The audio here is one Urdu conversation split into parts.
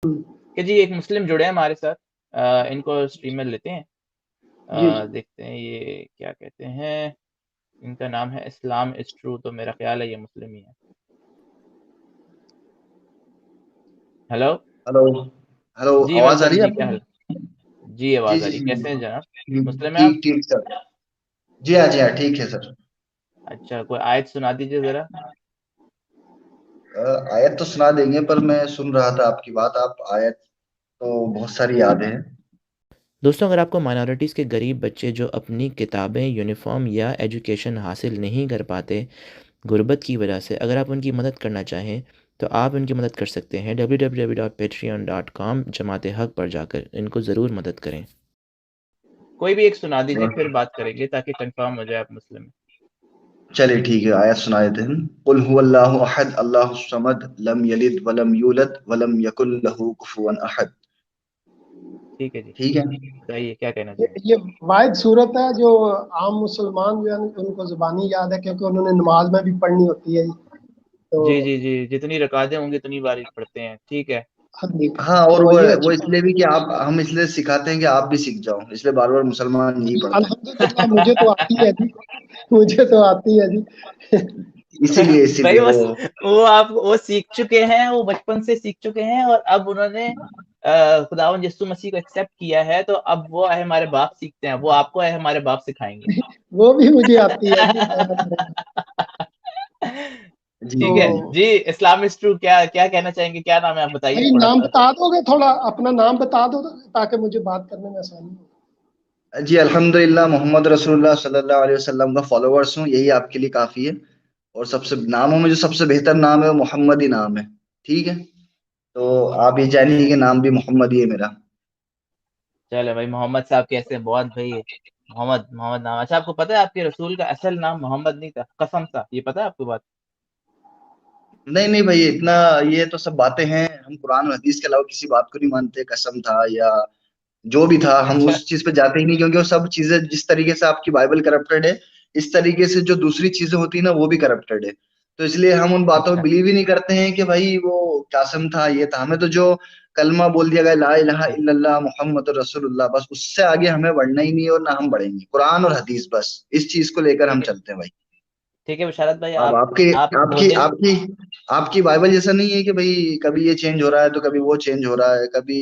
کہ جی ایک مسلم جڑے ہیں ہمارے ساتھ، ان کو اسٹریم میں لیتے ہیں، جی دیکھتے ہیں یہ کیا کہتے ہیں. ان کا نام ہے اسلام از ٹرو، تو میرا خیال ہے یہ مسلم ہی ہے. ہیلو ہلو ہلو، جی آواز آ ویلکم رہی ہے جی، آپ کیا کو؟ حال؟ جی جی آواز آ جی رہی، جی کیسے ہیں جناب؟ مسلم ہیں آپ؟ ٹھیک ٹھیک سر. جی ہاں جی ہاں ٹھیک ہے سر. اچھا، کوئی آیت سنا دیجیے ذرا. آیت تو سنا دیں گے، پر میں سن رہا تھا آپ کی بات. آپ آیت تو بہت ساری یاد ہیں. دوستوں، اگر آپ کو مائنورٹیز کے غریب بچے جو اپنی کتابیں، یونیفارم یا ایجوکیشن حاصل نہیں کر پاتے غربت کی وجہ سے، اگر آپ ان کی مدد کرنا چاہیں تو آپ ان کی مدد کر سکتے ہیں www.patreon.com جماعت حق پر جا کر. ان کو ضرور مدد کریں. کوئی بھی ایک سنا دیجیے، پھر بات کریں گے تاکہ کنفرم ہو جائے آپ مسلم ہیں. چلیے ٹھیک ہے، آیت سنا دیتے ہیں. قل هو اللہ احد اللہ الصمد لم یلد ولم یولد ولم یکن لہ کفوا احد. ٹھیک ہے جی، ٹھیک ہے. بتائیے کیا کہنا چاہیں گے. یہ واحد صورت ہے جو عام مسلمان جو ہے ان کو زبانی یاد ہے، کیونکہ انہوں نے نماز میں بھی پڑھنی ہوتی ہے. تو جی جی جی، جتنی رکعتیں ہوں گی اتنی بار پڑھتے ہیں. ٹھیک ہے. ہاں، اور تو یہ وہ اس لیے بھی کہ ہم اس لیے سکھاتے ہیں کہ آپ بھی سیکھ جاؤ، اس لیے بار بار مسلمان یہی پڑھتے ہیں. الحمدللہ مجھے تو آتی ہے جی، مجھے تو آتی ہے جی. اسی بھائی لیے وہ سیکھ چکے ہیں، وہ بچپن سے سیکھ چکے ہیں، اور اب انہوں نے خداوند یسوع مسیح کو ایکسیپٹ کیا ہے، تو اب وہ اے ہمارے باپ سیکھتے ہیں، وہ آپ کو اے ہمارے باپ سکھائیں گے. وہ بھی مجھے آتی ہے جی. جی ٹھیک ہے جی. اسلام از ٹرو کیا کہنا چاہیں گے؟ کیا نام ہے آپ بتائیے بھائی تھوڑا نام سا. بتا دو گے، تھوڑا اپنا نام بتا دو تاکہ مجھے بات کرنے میں آسانی ہو. جی الحمدللہ محمد رسول اللہ صلی اللہ علیہ وسلم کا فالوورس ہوں، یہی آپ کے لیے کافی ہے. اور سب سے ناموں میں جو سب سے بہتر نام ہے وہ محمد ہی نام ہے. ٹھیک ہے، تو آپ یہ جانیے کہ نام بھی محمد ہی ہے میرا. چلے بھائی، محمد صاحب کیسے ہیں؟ بہت بھائی محمد نام. اچھا، آپ کو پتا ہے آپ کے رسول کا اصل نام محمد نہیں تھا، قسم تھا. یہ پتا ہے آپ کو بات؟ نہیں بھائی، اتنا یہ تو سب باتیں ہیں. ہم قرآن اور حدیث کے علاوہ کسی بات کو نہیں مانتے. قسم تھا یا جو بھی تھا، ہم اچھا اس چیز پہ جاتے ہی نہیں، کیونکہ وہ سب چیزیں جس طریقے سے آپ کی بائبل کرپٹڈ ہے، اس طریقے سے جو دوسری چیزیں ہوتی ہیں نا وہ بھی کرپٹڈ ہے. تو اس لیے ہم ان باتوں اچھا میں بلیو ہی نہیں کرتے ہیں کہ بھائی وہ قاسم تھا، یہ تھا. ہمیں تو جو کلمہ بول دیا گیا لا الہ الا اللہ محمد رسول اللہ، بس اس سے آگے ہمیں بڑھنا ہی نہیں ہے، اور نہ ہم بڑھیں گے. قرآن اور حدیث، بس اس چیز کو لے کر ہم ٹھیک ہے. چلتے ہیں بھائی. ٹھیک ہے بشارت بھائی، اب آپ آپ کی آپ آپ دو کی دن آپ کی آپ کی بائبل جیسا نہیں ہے کہ بھائی کبھی یہ چینج ہو رہا ہے تو کبھی وہ چینج ہو رہا ہے، کبھی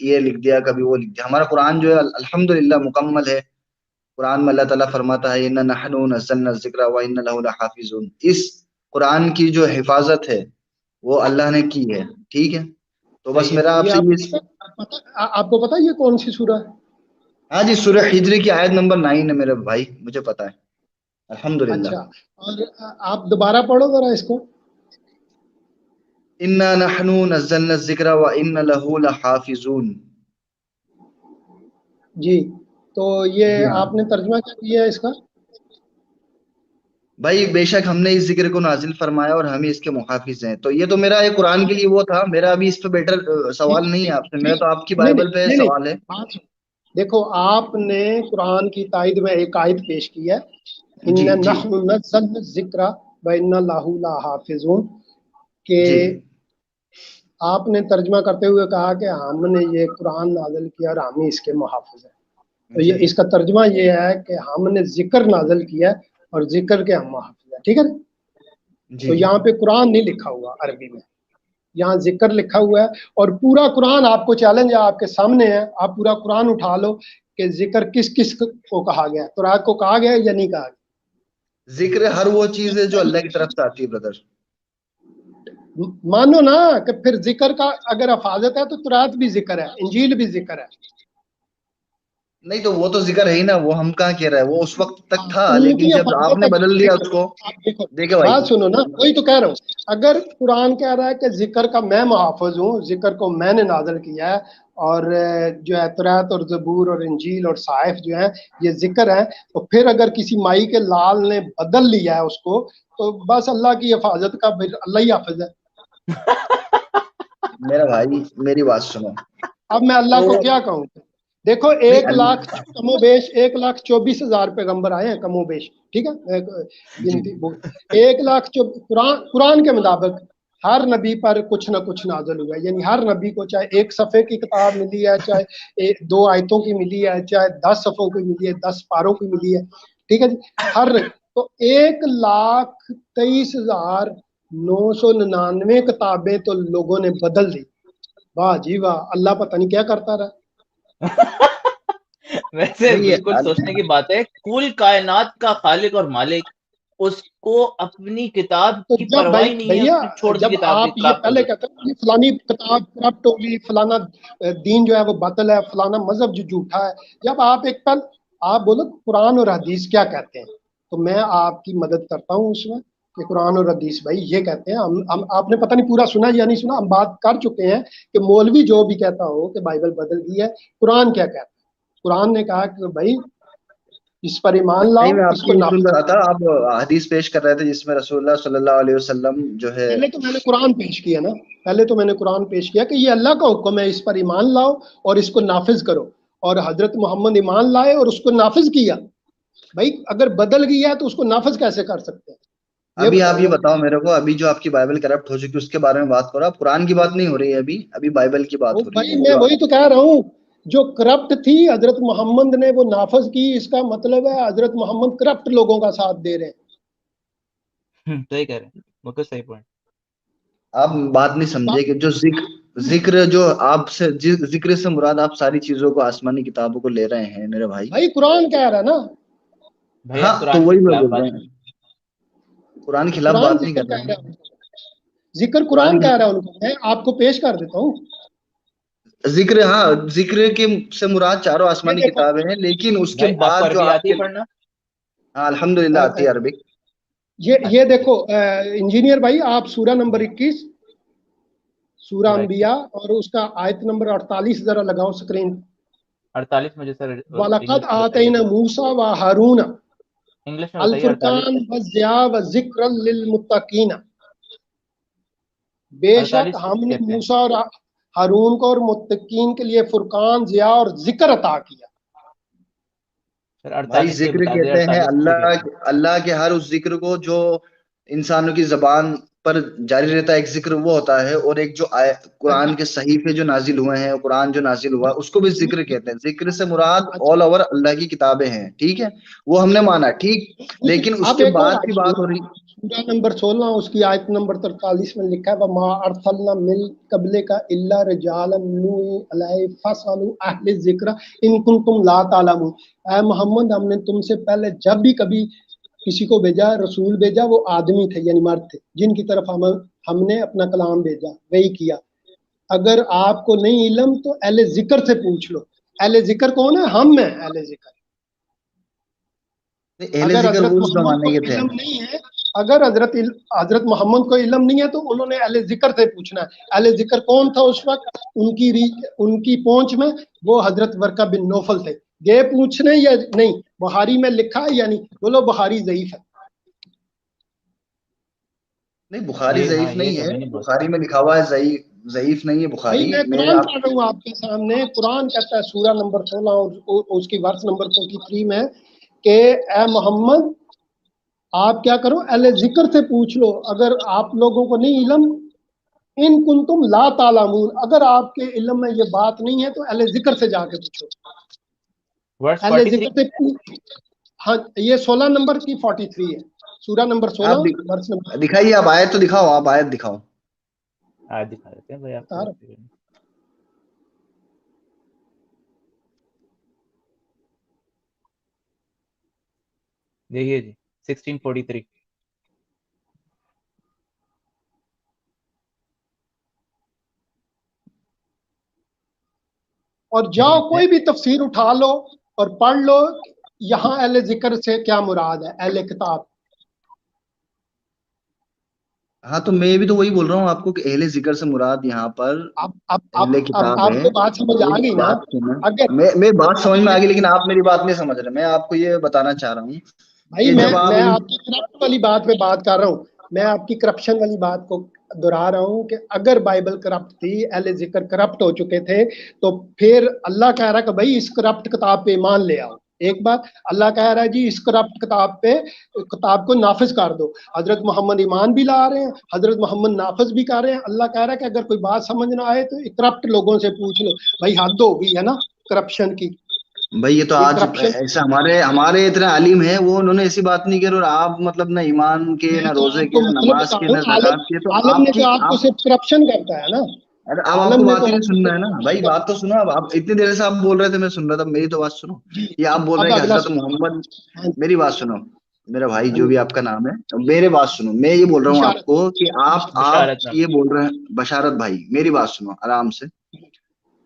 یہ لکھ دیا کبھی وہ لکھ دیا. ہمارا قرآن جو ہے الحمدللہ مکمل ہے. قرآن میں اللہ تعالیٰ فرماتا ہے اِنَّا نَحْنُ نَزَّلْنَا الذِّكْرَ وَإِنَّا لَهُ لَحَافِظُونَ. اس قرآن کی جو حفاظت ہے وہ اللہ نے کی ہے. ٹھیک ہے، تو بس صحیح ہے. میرا آپ یہ سے آپ کو پتا یہ کون سی سورہ ہے؟ ہاں جی، سورہ ہجری کی آیت نمبر 9 ہے میرے بھائی، مجھے پتا ہے الحمدللہ. اچھا، اور آپ دوبارہ پڑھو ذرا اس کو. اِنَّا نَحْنُ نَزَّلْنَا الذِّكْرَ وَإِنَّا لَهُ لَحَافِظُونَ. جی، تو جی یہ ہاں آپ نے ترجمہ کیا کیا ہے اس کا؟ بھائی، بے شک ہم نے اس ذکر کو نازل فرمایا اور ہم ہی اس کے محافظ ہیں. تو یہ تو میرا ایک قرآن کے لیے وہ تھا. میرا ابھی اس پہ بیٹر سوال نہیں ہے آپ سے، میرا تو آپ کی نہیں بائبل پہ نہیں نہیں سوال ہے. بات سنو. دیکھو، آپ نے قرآن کی تائید میں ایک آیت پیش کی ہے، جی اِنَّا جی نَحْنُ نَزَّلْنَا الذِّكْرَ وَإِنَّا لَهُ لَحَافِظُونَ، کہ جی آپ نے ترجمہ کرتے ہوئے کہا کہ ہم نے یہ قرآن نازل کیا اور ہم ہی اس کے محافظ ہیں. تو جی یہ اس کا ترجمہ یہ ہے کہ ہم نے ذکر نازل کیا اور ذکر کے ہم محافظ ہیں. ٹھیک ہے، جی تو یہاں پہ قرآن نہیں لکھا ہوا عربی میں، یہاں ذکر لکھا ہوا ہے. اور پورا قرآن آپ کو چیلنج ہے، آپ کے سامنے ہے، آپ پورا قرآن اٹھا لو کہ ذکر کس کس کو کہا گیا ہے. تورات کو کہا گیا ہے یا نہیں کہا گیا؟ ذکر ہر وہ چیز ہے جو اللہ کی طرف سے آتی ہے برادر. مانو نا کہ پھر ذکر کا اگر حفاظت ہے تو تورات بھی ذکر ہے، انجیل بھی ذکر ہے. نہیں تو وہ تو ذکر ہے ہی نا، وہ ہم کہاں کہہ رہے ہیں، وہ اس وقت تک تھا، ان لیکن کی جب آپ حفاظت نے ہے. بدل دیا دیکھو اس کو. آپ دیکھو، دیکھے بھائی، بات سنو نا، وہی تو کہہ رہا ہوں. اگر قرآن کہہ رہا ہے کہ ذکر کا میں محافظ ہوں، ذکر کو میں نے نازل کیا ہے، اور جو ہے تورات اور زبور اور انجیل اور صحائف جو ہیں یہ ذکر ہے، تو پھر اگر کسی مائی کے لال نے بدل لیا ہے اس کو، تو بس اللہ کی حفاظت کا اللہ ہی حافظ ہے. میرا بھائی میری بات سنو. اب میں اللہ تو کو کیا کہوں؟ دیکھو، نہیں 1,00,000 کم و بیش 1,24,000 پیغمبر آئے ہیں، کم و بیش. ٹھیک ہے، جی گنتی 1,00,000 قرآن کے مطابق ہر نبی پر کچھ نہ کچھ نازل ہوا ہے، یعنی ہر نبی کو چاہے ایک صفحے کی کتاب ملی ہے، چاہے 2 آیتوں کی ملی ہے، چاہے 10 صفحوں کی ملی ہے، 10 پاروں کی ملی ہے، ٹھیک ہے جی، ہر تو 1,23,999 کتابیں تو لوگوں نے بدل دی. واہ جی واہ، اللہ پتہ نہیں کیا کرتا رہا. ویسے نہیں بالکل سوچنے کی بات ہے، کل کائنات کا خالق اور مالک اس کو اپنی کتاب تو کی جب پرواہ ہی نہیں ہے، بھیا اس نے چھوڑ دی جب کتاب آپ یہ کرپٹ ہو پہلے گئی. کہتے ہیں کہ فلانی کتاب کرپٹ ہوگی، فلانا دین جو ہے وہ باطل ہے، فلانا مذہب جو جھوٹا ہے، جب آپ ایک پل آپ بولو قرآن اور حدیث کیا کہتے ہیں، تو میں آپ کی مدد کرتا ہوں اس میں کہ قرآن اور حدیث بھائی یہ کہتے ہیں. ہم آپ نے پتہ نہیں پورا سنا یا نہیں سنا، ہم بات کر چکے ہیں کہ مولوی جو بھی کہتا ہو کہ بائبل بدل گئی ہے، قرآن کیا کہتا ہے. قرآن نے کہا کہ بھائی اس پر ایمان لاؤ، نہیں، میں آپ اس کی کو سن نافذ رہا کرو. تھا، آپ حدیث پیش کر رہے تھے جس میں رسول اللہ صلی اللہ علیہ وسلم جو ہے. پہلے تو میں نے قرآن پیش کیا نا، پہلے تو میں نے قرآن پیش کیا کہ یہ اللہ کا حکم ہے، اس پر ایمان لاؤ اور اس کو نافذ کرو، اور حضرت محمد ایمان لائے اور اس کو نافذ کیا. بھائی اگر بدل گیا ہے تو اس کو نافذ کیسے کر سکتے ہیں، ابھی آپ یہ نا. بتاؤ میرے کو، ابھی جو آپ کی بائبل کرپٹ ہو چکی اس کے بارے میں بات کرو. آپ قرآن کی بات نہیں ہو رہی ہے، ابھی بائبل کی بات ہو رہی بھائی ہے میں جو وہی تو کہہ رہا ہوں، جو کرپٹ تھی حضرت محمد نے وہ نافذ کی، اس کا مطلب ہے حضرت محمد کرپٹ لوگوں کا ساتھ دے رہے ہیں. صحیح کہہ رہے ہیں، بالکل صحیح پوائنٹ. آپ بات نہیں سمجھے کہ جو ذکر جو آپ سے ذکر سے مراد آپ ساری چیزوں کو آسمانی کتابوں کو لے رہے ہیں میرے بھائی. بھائی قرآن کہہ رہا ہے نا، بھیا ہاں تو قرآن کے وہی میں خلاف بول بات رہا نہیں. ہوں، قرآن کے خلاف قرآن بات نہیں ذکر کر رہے کہہ رہا ہیں. ہے، ذکر قرآن قرآن کہہ رہا ہے ان کو. میں آپ کو پیش کر دیتا ہوں. ذکر، ہاں ذکر کے سے مراد چاروں یہ آسمانی دیکھو، کتابیں ہیں، لیکن اس کے بھائی آپ بعد کو جو عربی آپ آتی کے، ہے پڑھنا؟ ہاں الحمدللہ آتی ہے عربک. یہ دیکھو انجینئر بھائی، آپ سورہ نمبر 21 سورہ سورہ 21 انبیاء اور اس کا آیت نمبر 48 ذرا لگاؤ سکرین. 48 مجھے سر وَلَقَدْ انگلش میں بتائیے آتَيْنَا ذرا، مُوسَىٰ وَهَارُونَ انگلش میں بتائیے 48. الفرقان وَالضِّيَاءَ وَذِكْرًا لِّلْمُتَّقِينَ. بے شک 48 ہم کس نے کہتے ہیں؟ موسیٰ اور ہارون کو اور متقین کے لیے فرقان، ضیاء اور ذکر عطا کیا. سر بھائی 48 پہ ذکر بتا دیں، کہتے ہیں 48 کسے کہتے ہیں؟ اللہ کے ہر اس ذکر کو جو انسانوں کی زبان پر جاری رہتا ہے. ایک ذکر وہ ہوتا ہے، اور ایک جو قرآن کے صحیفے جو نازل ہوئے ہیں، قرآن جو نازل ہوا ہے اس کو بھی ذکر کہتے ہیں. ذکر سے مراد اچھا، آل اوور اللہ کی کتابیں ہیں، ٹھیک ہے، وہ ہم نے مانا ٹھیک، لیکن اس اب کے ایک اور بعد کی آیت بات سنو، ہو رہی. سورہ نمبر 16 اس کی آیت نمبر 43 میں لکھا ہے وَمَا أَرْسَلْنَا مِن قَبْلِكَ إِلَّا رِجَالًا نُوحِي إِلَيْهِمْ فَاسْأَلُوا أَهْلَ الذِّكْرِ إِن كُنتُمْ لَا تَعْلَمُونَ. اے محمد، ہم نے تم سے پہلے جب بھی کبھی کسی کو بھیجا، رسول بھیجا، وہ آدمی تھے یعنی مرد تھے، جن کی طرف ہم نے اپنا کلام بھیجا، وہی کیا. اگر آپ کو نہیں علم تو اہل ذکر سے پوچھ لو. اہل ذکر کون ہے؟ ہم ہیں اہل ذکر. اہل اگر ذکر حضرت وہ اس محمد کو زمانے کے تھے. علم نہیں ہے، اگر حضرت محمد کو علم نہیں ہے تو انہوں نے اہل ذکر سے پوچھنا ہے. اہل ذکر کون تھا اس وقت؟ ان کی پہنچ میں وہ حضرت ورقہ بن نوفل تھے. گئے پوچھنے یا نہیں؟ بخاری میں لکھا ہے یا نہیں؟ بولو بخاری ضعیف ہے. نہیں، بخاری یہ ہاں ضعیف یہ نہیں تو ہے، نہیں بول بخاری سکتے. میں لکھا ہوا ہے ضعیف نہیں ہے بھائی بخاری میں میں. قرآن آپ پڑھ رہا ہوں آپ کے سامنے. قرآن کہتا ہے سورہ نمبر 16 اور اس کی ورس نمبر 43 میں کہ اے محمد آپ کیا کرو، اہل ذکر سے پوچھ لو اگر آپ لوگوں کو نہیں علم. ان کنتم لا تعلمون، اگر آپ کے علم میں یہ بات نہیں ہے تو اہل ذکر سے جا کے پوچھو. ورس اہل 43. ذکر سے ہاں یہ 16 نمبر کی 43 ہے، سورہ نمبر 16 ورس نمبر. دکھائیے، آپ آیت تو دکھاؤ، آپ آیت دکھاؤ. آج دکھا دیتے ہیں بھائی آپ کو. دیکھیے جی 1643. اور جاؤ کوئی بھی تفسیر اٹھا لو اور پڑھ لو، یہاں اہل ذکر سے کیا مراد ہے؟ اہل کتاب. ہاں تو میں بھی تو وہی بول رہا ہوں آپ کو کہ اہل ذکر سے مراد یہاں پر اہل اب کتاب آپ ہے. کو بات سمجھ آ گئی ایک نا؟ بات سنیں، اگر میں بات سمجھ میں آ اہل گئی، لیکن آپ میری بات نہیں سمجھ رہے. میں آپ کو یہ بتانا چاہ رہا ہوں بھائی کہ جب آپ میں آپ کی کرپٹ والی بات پہ بات کر رہا ہوں. میں آپ کی کرپشن والی بات کو دہرا رہا ہوں کہ اگر بائبل کرپٹ تھی، اہل ذکر کرپٹ ہو چکے تھے، تو پھر اللہ کہہ رہا کہ بھائی اس کرپٹ کتاب پہ ایمان لے آؤ. ایک بات اللہ کہہ رہا ہے جی اس کرپٹ کتاب کو نافذ کر دو. حضرت محمد ایمان بھی لا رہے ہیں, حضرت محمد نافذ بھی کر رہے ہیں. اللہ کہہ رہا ہے کہ اگر کوئی بات سمجھ نہ آئے تو کرپٹ لوگوں سے پوچھ لو. بھائی حد ہو گئی ہے نا کرپشن کی. بھائی یہ تو آج کرپشن ایسا ہمارے اتنے عالم ہیں, وہ انہوں نے ایسی بات نہیں کی, اور آپ مطلب نہ ایمان کے, میں نہ تو روزے آپ کے, کو نہ مطلب نماز بتا کے, رہا نہ ہوں, زکات کے, تو عالم آپ نے کی تو آپ کو صرف کرپشن کرتا ہے نا. ارے اب آپ کو عالم نے بات تو ہی نہیں آپ کو سننا ہے نا صرف بھائی, کرپشن بات تو سنو. اب اتنی دیر سے آپ بول رہے تھے, میں سن رہا تھا, میری تو بات سنو. جی یہ آپ بول رہے اب ہیں کہ اگلا حضرت محمد, ہاں میری بات سنو میرا بھائی, ہاں جو جی بھی آپ کا نام ہے, میری بات سنو. میں یہ بول رہا ہوں آپ بشارت کو کہ آپ بشارت نام. یہ بول رہے ہیں, بشارت بھائی میری بات سنو آرام سے,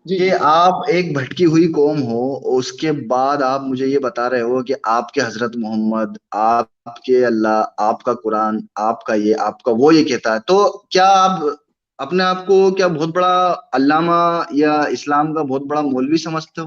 جی کہ جی آپ ایک بھٹکی ہوئی قوم ہو, اس کے بعد آپ مجھے یہ بتا رہے ہو کہ آپ کے حضرت محمد, آپ کے اللہ, آپ کا قرآن, آپ کا یہ, آپ کا وہ یہ کہتا ہے, تو کیا آپ اپنے آپ کو کیا بہت بڑا علامہ یا اسلام کا بہت بڑا مولوی سمجھتے ہو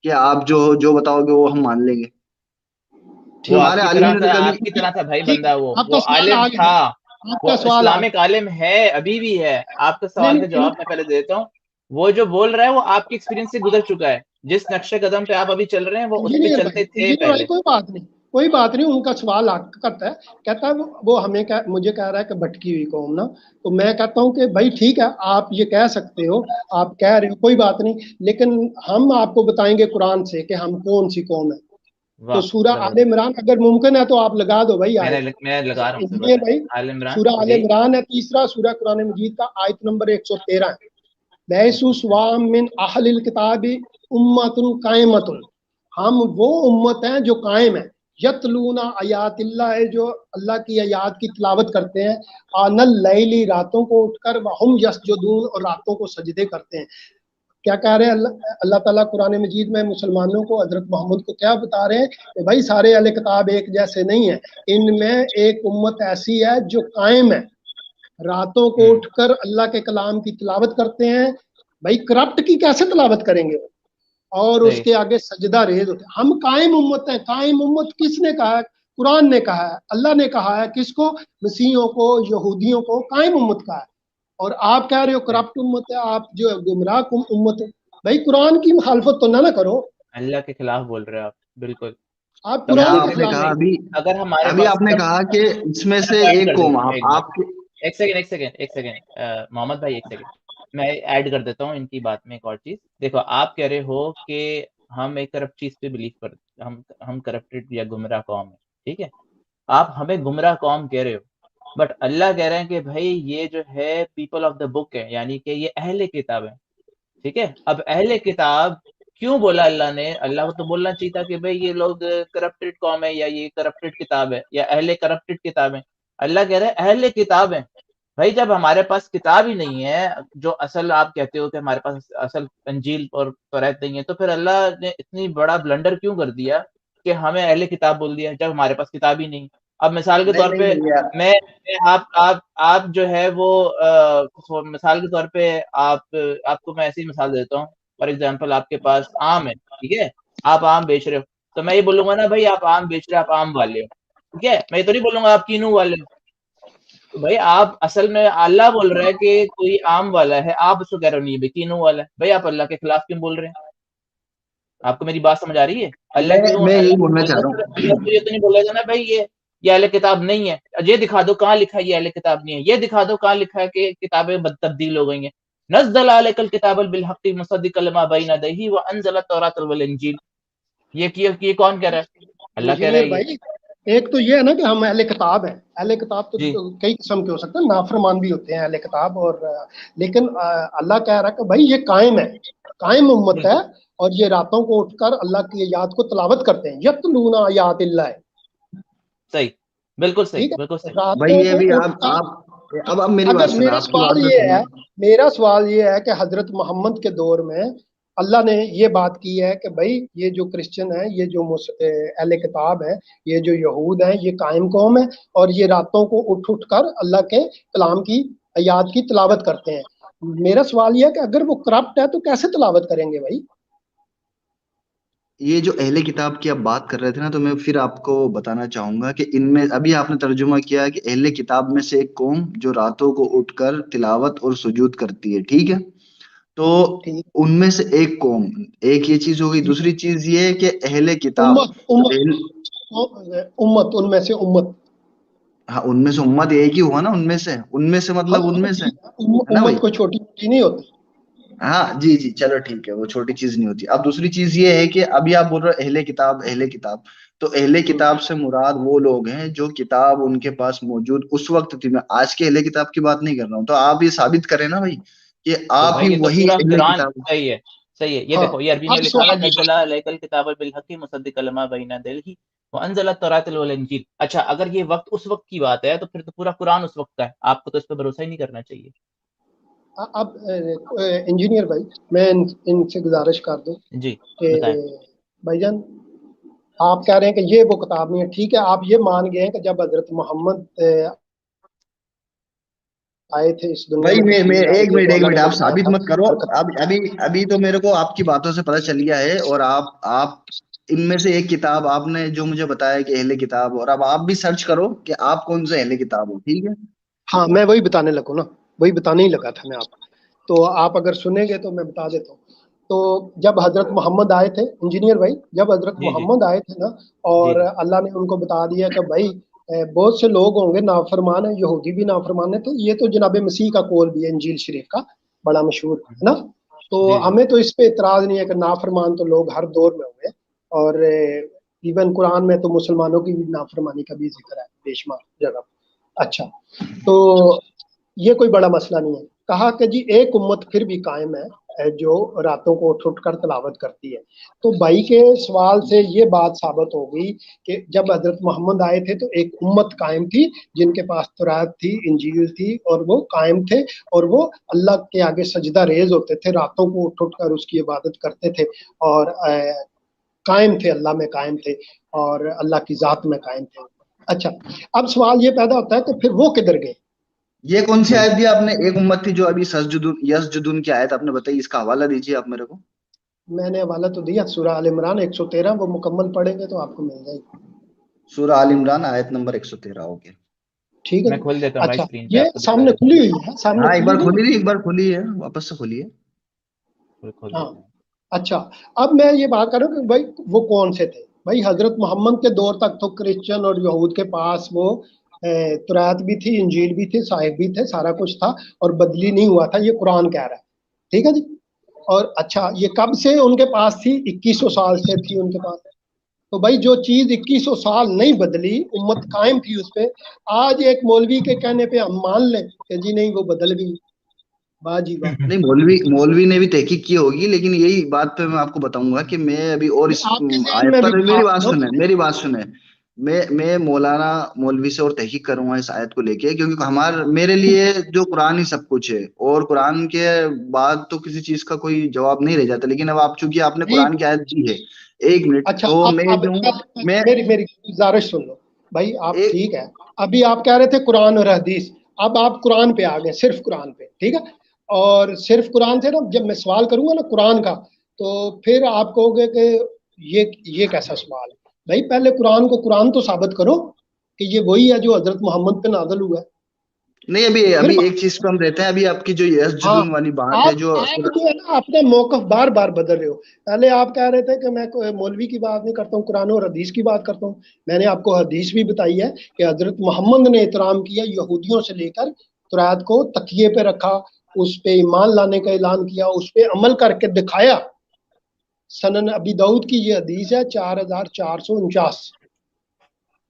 کہ آپ جو بتاؤ گے وہ ہم مان لیں گے؟ وہ ٹھیک ہمارے عالم نے تو کبھی آپ کی طرح تھا بھائی ٹھیک بندہ, آپ کا وہ سوال عالم آ تھا, گیا, آپ وہ کا سوال آ اسلامک گیا. عالم ہے, ابھی بھی ہے. آپ کا نہیں سوال کا نہیں جواب میں پہلے دیتا ہوں. وہ جو بول رہا ہے وہ آپ کے ایکسپیرینس سے گزر چکا ہے. جس نقشے قدم پہ آپ ابھی چل رہے ہیں وہ اس پہ انجینئر بھائی, چلتے تھے انجینئر بھائی پہلے. کوئی بات نہیں, ان کا سوال حق کرتا ہے. کہتا ہے وہ ہمیں مجھے کہہ رہا ہے کہ بھٹکی ہوئی قوم نا, تو میں کہتا ہوں کہ بھائی ٹھیک ہے آپ یہ کہہ سکتے ہو, آپ کہہ رہے ہو, کوئی بات نہیں, لیکن ہم آپ کو بتائیں گے قرآن سے کہ ہم کون سی قوم ہے. تو واہ سورہ آل زبردست. عمران اگر ممکن ہے تو آپ لگا دو بھائی میں آیت. نے میں لگا رہا ہوں سر, انجینئر بتائیں. بھائی آل عمران سورہ آل جی. عمران ہے, تیسرا سورہ قرآن مجید کا, آیت نمبر 113 ہے. لیسو سوام من اہل الکتاب امۃ قائمۃ, ہم وہ امت ہیں جو قائم ہے. یتلون آیات اللہ ہے, جو اللہ کی آیات کی تلاوت کرتے ہیں. آن اللیلی, راتوں کو اٹھ کر, وہم یسجدون, اور راتوں کو سجدے کرتے ہیں. کیا کہہ رہے ہیں اللہ تعالیٰ قرآن مجید میں مسلمانوں کو, حضرت محمد کو کیا بتا رہے ہیں کہ بھائی سارے اہل کتاب ایک جیسے نہیں ہیں, ان میں ایک امت ایسی ہے جو قائم ہے, راتوں کو اٹھ کر اللہ کے کلام کی تلاوت کرتے ہیں. بھائی کرپٹ کی کیسے تلاوت کریں گے, اور اس صحیح. کے آگے سجدہ ریز ہوتے ہیں. ہم قائم امت ہیں. قائم امت کس نے کہا ہے؟ قرآن نے کہا ہے, اللہ نے کہا ہے. کس کو؟ مسیحیوں کو, یہودیوں کو قائم امت کہا ہے. اور آپ کہہ رہے ہو صحیح. کرپٹ امت ہے, آپ جو گمراہ امت ہے. بھائی قرآن کی مخالفت تو نہ کرو, اللہ کے خلاف بول رہے ہیں آپ, بالکل. آپ کم قرآن سے یہاں کے آپ نے کم خلاف کہا نہیں. ابھی اگر ہمارے ابھی پاس آپ نے کہا کہ اس میں میں سے آپ کو ایڈ ایک کر قوم دیتا ہوں ایک بات. آپ کے. ایک سیکنڈ محمد بھائی, ایک سیکنڈ میں ایڈ کر دیتا ہوں ان کی بات میں ایک اور چیز. دیکھو آپ کہہ رہے ہو کہ ہم ایک کرپٹ چیز پہ بلیو کرتے, ہم کرپٹڈ یا گمراہ قوم ہے, ٹھیک ہے. آپ ہمیں گمراہ قوم کہہ رہے ہو, بٹ اللہ کہہ رہے ہیں کہ بھائی یہ جو ہے پیپل آف دا بک ہے, یعنی کہ یہ اہل کتاب ہے, ٹھیک ہے. اب اہل کتاب کیوں بولا اللہ نے؟ اللہ کو تو بولنا چاہیے تھا کہ بھئی یہ لوگ کرپٹڈ قوم ہے, یا یہ کرپٹڈ کتاب ہے, یا اہل کرپٹڈ کتاب ہے. اللہ کہہ رہے ہیں اہل کتاب ہیں. بھائی جب ہمارے پاس کتاب ہی نہیں ہے, جو اصل آپ کہتے ہو کہ ہمارے پاس اصل انجیل اور توریت نہیں ہے, تو پھر اللہ نے اتنی بڑا بلنڈر کیوں کر دیا کہ ہمیں اہل کتاب بول دیا جب ہمارے پاس کتاب ہی نہیں. اب مثال کے نہیں طور نہیں پہ بھیا, میں آپ جو ہے وہ مثال کے طور پہ آپ کو میں ایسی مثال دیتا ہوں. فار ایگزامپل آپ کے پاس آم ہے, ٹھیک ہے, آپ آم بیچ رہے ہو, تو میں یہ بولوں گا نا بھائی آپ آم بیچ رہے ہو, آپ آم والے ہو, ٹھیک ہے. میں یہ تو نہیں بولوں گا آپ کینو والے ہو. تو بھائی آپ اصل میں اللہ بول رہا ہے کہ کوئی آم والا ہے, آپ اس کو کہہ رہے ہو نہیں بھائی کینو والا ہے. بھائی آپ اللہ کے خلاف کیوں بول رہے ہیں؟ آپ کو میری بات سمجھ آ رہی ہے؟ اللہ کیوں, میں یہی اللہ بولنا چاہ رہا اللہ ہوں. تو یہ تو نہیں بولے گا نا بھائی یہ اہل کتاب نہیں ہے, یہ دکھا دو کہاں لکھا ہے یہ اہل کتاب نہیں ہے, یہ دکھا دو کہاں لکھا ہے کہ کتابیں تبدیل ہو گئی ہیں. نزل علیک الکتاب بالحق مصدقا لما بین یدیہ وانزل التوراۃ والانجیل. یہ کون کہہ رہا ہے؟ اللہ کہہ رہا انجینئر ہے یہ. بھائی ایک تو یہ ہے نا کہ ہم اہل کتاب ہیں. اہل کتاب جی تو کئی قسم کے ہو سکتے ہیں, نافرمان بھی ہوتے ہیں اہل کتاب, اور لیکن اللہ کہہ رہا ہے کہ بھائی یہ قائم ہے, قائم امت ہے, بالکل اور یہ راتوں کو اٹھ کر اللہ کی آیات کو تلاوت کرتے ہیں. یتلون آیات اللہ, صحیح, بالکل صحیح, ٹھیک بالکل ہے, صحیح. بھائی راتوں یہ کو بھی اٹھ کر. اب میری بات اگر سنیں, آپ کی بات میں سنیں. میرا سوال یہ ہے کہ حضرت محمد کے دور میں اللہ نے یہ بات کی ہے کہ بھائی یہ جو کرسچن ہیں, یہ جو اہل کتاب ہیں, یہ جو یہود ہیں, یہ قائم قوم ہے, اور یہ راتوں کو اٹھ کر اللہ کے کلام کی آیات کی تلاوت کرتے ہیں. میرا سوال یہ ہے کہ اگر وہ کرپٹ ہے تو کیسے تلاوت کریں گے بھائی؟ یہ جو اہل کتاب کی آپ بات کر رہے تھے نا, تو میں پھر آپ کو بتانا چاہوں گا کہ ان میں ابھی آپ نے ترجمہ کیا کہ اہل کتاب میں سے ایک قوم جو راتوں کو اٹھ کر تلاوت اور سجود کرتی ہے, ٹھیک ہے. تو ان میں سے ایک قوم، ایک یہ چیز ہو گئی. دوسری چیز یہ ہے کہ اہل کتاب، امت ان میں سے امت، ہاں ان میں سے امت ایک ہی ہوا نا، ان میں سے مطلب ان میں سے ہے نا بھائی. امت کو چھوٹی چھوٹی نہیں ہوتی. ہاں جی جی چلو ٹھیک ہے، وہ چھوٹی چیز نہیں ہوتی. اب دوسری چیز یہ ہے کہ ابھی آپ بول رہے اہل کتاب، اہل کتاب، تو اہل کتاب سے مراد وہ لوگ ہیں جو کتاب ان کے پاس موجود اس وقت تھی. میں آج کے اہل کتاب کی بات نہیں کر رہا ہوں. تو آپ یہ ثابت کریں نا بھائی کہ آپ ہی یہ تو وہی پورا اہل قرآن کتاب. صحیح ہے، صحیح ہے. یہ دیکھو یہ عربی میں لکھا ہوا ہے، نزل علیک الکتاب بالحق مصدقا لما بین یدیہ وانزل التوراۃ والانجیل. اچھا اگر یہ وقت اس وقت کی بات ہے تو پھر تو پورا قرآن اس وقت کا ہے. آپ کو تو اس پہ بھروسہ ہی نہیں کرنا چاہیے. اب انجینئر بھائی میں ان سے گزارش کر دوں جی کہ بتائیں. بھائی جان آپ کہہ رہے ہیں کہ یہ وہ کتاب نہیں ہے، ٹھیک ہے آپ یہ مان گئے ہیں کہ جب حضرت محمد آئے تھے اس دنیا بھائی میں تشریف لائے ایک تھے تو اللہ منٹ نے وہ آپ بتایا ثابت تھا مت کرو. ابھی تو میرے کو آپ کی باتوں سے پتہ چل گیا ہے، اور آپ ان میں سے ایک کتاب آپ نے جو مجھے بتایا کہ اہل کتاب، اور اب آپ بھی سرچ کرو کہ آپ کون سے اہل کتاب ہو. ٹھیک ہے ہاں میں وہی بتانے لگوں نا، وہی بتانے ہی لگا تھا میں آپ کو. تو آپ اگر سنیں گے تو میں بتا دیتا ہوں. تو جب حضرت محمد آئے تھے انجینئر بھائی، جب حضرت جی جی محمد آئے تھے نا، جی اور جی اللہ نے ان کو بتا دیا کہ بھائی بہت سے لوگ ہوں گے نافرمان ہیں، یہودی بھی نافرمان ہے، تو یہ تو جناب مسیح کا قول بھی ہے انجیل شریف کا بڑا مشہور ہے نا. تو جی جی ہمیں تو اس پہ اعتراض نہیں ہے کہ نافرمان تو لوگ ہر دور میں ہوئے، اور ایون قرآن میں تو مسلمانوں کی بھی نافرمانی کا بھی ذکر ہے بے شمار جگہ. اچھا تو یہ کوئی بڑا مسئلہ نہیں ہے. کہا کہ جی ایک امت پھر بھی قائم ہے جو راتوں کو اٹھ اٹھ کر تلاوت کرتی ہے. تو بھائی کے سوال سے یہ بات ثابت ہو گئی کہ جب حضرت محمد آئے تھے تو ایک امت قائم تھی جن کے پاس تورات تھی، انجیل تھی، اور وہ قائم تھے، اور وہ اللہ کے آگے سجدہ ریز ہوتے تھے، راتوں کو اٹھ اٹھ کر اس کی عبادت کرتے تھے، اور قائم تھے، اللہ میں قائم تھے، اور اللہ کی ذات میں قائم تھے. اچھا اب سوال یہ پیدا ہوتا ہے کہ پھر وہ کدھر گئے؟ یہ کون سی آیت دی آپ نے؟ ایک امت تھی جو ابھی یسجدون کی آیت آپ نے بتائی، اس کا حوالہ دیجیے آپ میرے کو. میں نے حوالہ تو دیا سورہ آل عمران 113، وہ مکمل پڑھیں گے تو آپ کو مل جائے گی. سورہ آل عمران آیت نمبر 113. اوکے ٹھیک ہے میں جی. کھول دیتا ہوں بھائی اچھا اسکرین پہ یہ آپ کو دکھا سامنے دیتا کھلی ہوئی ہے، سامنے ہاں ایک کھلی بار نہیں کھولی، ایک بار کھولی ہے، واپس سے کھولی ہے. کھول ہاں. دیتا ہوں. اچھا اب میں یہ بات کر رہا ہوں کہ بھائی وہ کون سے تھے. بھائی حضرت محمد کے دور تک تو کرسچن اور یہود کے پاس وہ تورات بھی تھی، انجیل بھی تھی، صحائف بھی تھے، سارا کچھ تھا، اور بدلی نہیں ہوا تھا، یہ قرآن کہہ رہا ہے. ٹھیک ہے جی. اور اچھا یہ کب سے ان کے پاس تھی؟ 2100 سال سے تھی ان کے پاس. تو بھائی جو چیز 2100 سال نہیں بدلی، امت قائم تھی اس پہ، آج ایک مولوی کے کہنے پہ ہم مان لیں کہ جی نہیں وہ بدل گئی. واہ جی واہ. نہیں مولوی نے بھی تحقیق کی ہوگی، لیکن یہی بات پہ میں آپ کو بتاؤں گا کہ میں ابھی اور اس آپ کے ذہن آیت میں بھی پر تھا میری بات سنیں. میں مولانا مولوی سے اور تحقیق کروں گا اس آیت کو لے کے، کیونکہ میرے لیے جو قرآن ہی سب کچھ ہے، اور قرآن کے بعد تو کسی چیز کا کوئی جواب نہیں رہ جاتا. لیکن اب چونکہ آپ نے قرآن کی آیت دی ہے، ایک منٹ اچھا تو میں اب جو ہوں میں میری گزارش سن لو بھائی. آپ ایک ٹھیک ہے ابھی آپ کہہ رہے تھے قرآن اور حدیث، اب آپ قرآن پہ آ گئے، صرف قرآن پہ. ٹھیک ہے. اور صرف قرآن سے نا جب میں سوال کروں گا نا قرآن کا، تو پھر آپ کہو گے کہ یہ کیسا سوال ہے. بھائی پہلے قرآن کو قرآن تو ثابت کرو کہ یہ وہی ہے جو حضرت محمد پہ نازل ہوا ہے. نہیں پھر ابھی ایک چیز پہ ہم رہتے ہیں. ابھی آپ کی جو یس ہاں جدون والی بات ہے، آپ جو جو ہے نا اپنا موقف بار بار بدل رہے ہو. پہلے آپ کہہ رہے تھے کہ میں مولوی کی بات نہیں کرتا ہوں، قرآن اور حدیث کی بات کرتا ہوں. میں نے آپ کو حدیث بھی بتائی ہے کہ حضرت محمد نے احترام کیا یہودیوں سے لے کر تورات کو تکیے پہ رکھا، اس پہ ایمان لانے کا اعلان کیا، اس پہ عمل کر کے دکھایا. سنن ابی داؤد کی یہ حدیث ہے 4449.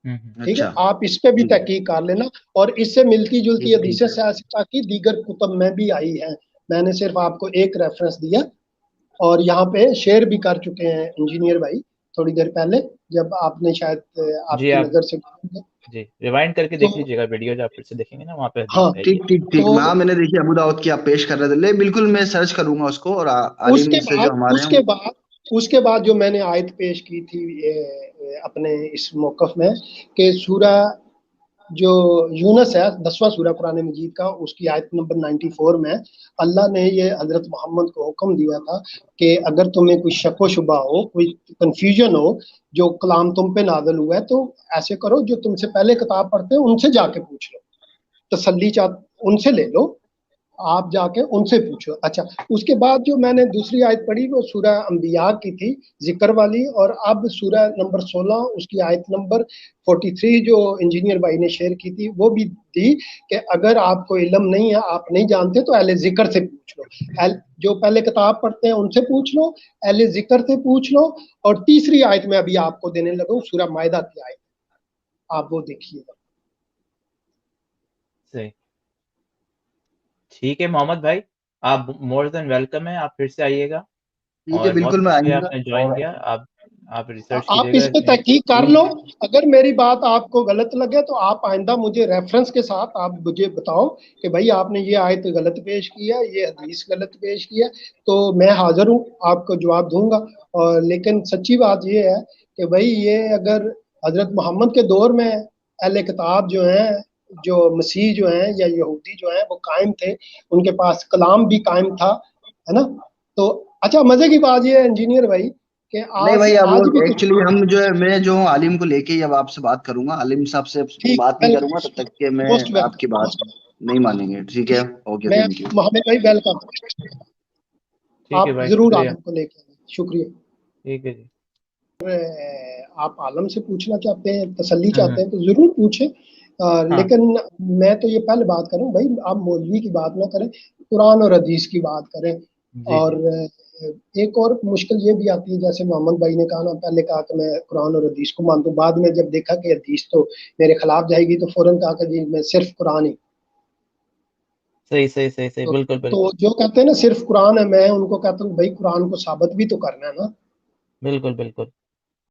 ٹھیک ہے. اچھا آپ اس پہ بھی ٹھیک ہے تحقیق کر لینا. اور اس سے ملتی جلتی ٹھیک حدیثیں ہے. سیاستہ کی دیگر کتب میں بھی آئی ہیں. میں نے صرف آپ کو ایک ریفرنس دیا، اور یہاں پہ شیئر بھی کر چکے ہیں انجینئر بھائی تھوڑی دیر پہلے، جب آپ نے شاید آپ جی کی آپ نظر سے. جی ریوائنڈ کر کے تو دیکھ لیجیے گا ویڈیو، جو آپ پھر سے دیکھیں گے نا وہاں پہ ہاں حدیث ہے یہ. ٹھیک تو ہاں میں نے دیکھی ابو داؤد کی آپ پیش کر رہے تھے. لے بالکل میں سرچ کروں گا اس کو، اور اس عالم کے سے بعد جو ہمارے اس ہیں کے بعد اس کے بعد جو میں نے آیت پیش کی تھی اپنے اس موقف میں، کہ سورہ جو یونس ہے 10واں سورہ قرآن مجید کا، اس کی آیت نمبر 94 میں اللہ نے یہ حضرت محمد کو حکم دیا تھا کہ اگر تمہیں کوئی شک و شبہ ہو، کوئی کنفیوژن ہو جو کلام تم پہ نازل ہوا ہے، تو ایسے کرو جو تم سے پہلے کتاب پڑھتے ہیں ان سے جا کے پوچھ لو، تسلی ان سے لے لو. آپ جا کے ان سے پوچھو. اچھا اس کے بعد جو میں نے دوسری آیت پڑھی وہ سورہ انبیاء کی تھی ذکر والی, اور اب سورہ نمبر 16 اس کی آیت نمبر 43 جو انجینئر بھائی نے شیئر کی تھی وہ بھی تھی کہ اگر آپ کو علم نہیں ہے, آپ نہیں جانتے تو اہل ذکر سے پوچھ لو. جو پہلے کتاب پڑھتے ہیں ان سے پوچھ لو, اہل ذکر سے پوچھ لو. اور تیسری آیت میں ابھی آپ کو دینے لگا ہوں سورہ مائدہ کی آیت, آپ وہ دیکھیے گا. صحیح, ٹھیک ہے محمد بھائی, آپ مور دین ویلکم ہیں, آپ پھر سے آئیے گا. ٹھیک ہے اور بالکل, میں بہت آئیں شکریہ گا. آپ نے جوائن کیا. آپ ریسرچ آپ کیجیے گا اس پہ اس میں. تحقیق کر لو. اگر میری بات آپ کو غلط لگے تو آپ آئندہ مجھے ریفرنس کے ساتھ آپ مجھے بتاؤ کہ بھائی آپ نے یہ آیت غلط پیش کی ہے, یہ حدیث غلط پیش کی ہے, تو میں حاضر ہوں, آپ کو جواب دوں گا. اور لیکن سچی بات یہ ہے کہ بھائی یہ اگر حضرت محمد کے دور میں اہل کتاب جو ہیں, جو مسیح جو ہیں یا یہودی جو ہیں وہ قائم تھے, ان کے پاس کلام بھی قائم تھا, ہے نا. تو اچھا مزے کی بات یہ ہے انجینئر بھائی کہ نہیں بھائی, اب وہ آج بھی کچھ ایکچولی ہم جو ہے, میں جو ہوں عالم کو لے کے ہی اب آپ سے بات کروں گا. عالم صاحب سے ٹھیک, بات نہیں کروں گا تب تک کہ میں موسٹ آپ کی ویلکم, بات نہیں مانیں گے. ٹھیک ہے, اوکے, میں تھینک یو. محمد بھائی ویلکم, ٹھیک ہے آپ بھائی, ضرور شکریہ. عالم کو لے کے آئیں. شکریہ. ٹھیک ہے جی. آپ عالم سے پوچھنا چاہتے ہیں, تسلی ہوں چاہتے ہیں تو ضرور پوچھیں. ہاں لیکن میں تو یہ پہلے بات کروں بھائی, آپ مولوی کی بات نہ کریں, قرآن اور حدیث کی بات کریں. جی اور جی ایک اور مشکل یہ بھی آتی ہے, جیسے محمد بھائی نے کہا نا, پہلے کہا کہ میں قرآن اور حدیث کو مانتا ہوں, بعد میں جب دیکھا کہ حدیث تو میرے خلاف جائے گی تو فوراً کہا کہ جی میں صرف قرآن ہی. صحیح صحیح صحیح صحیح, بالکل تو بالکل جو کہتے ہیں نا صرف قرآن ہے, میں ان کو کہتا ہوں بھائی قرآن کو ثابت بھی تو کرنا ہے نا. بالکل بالکل.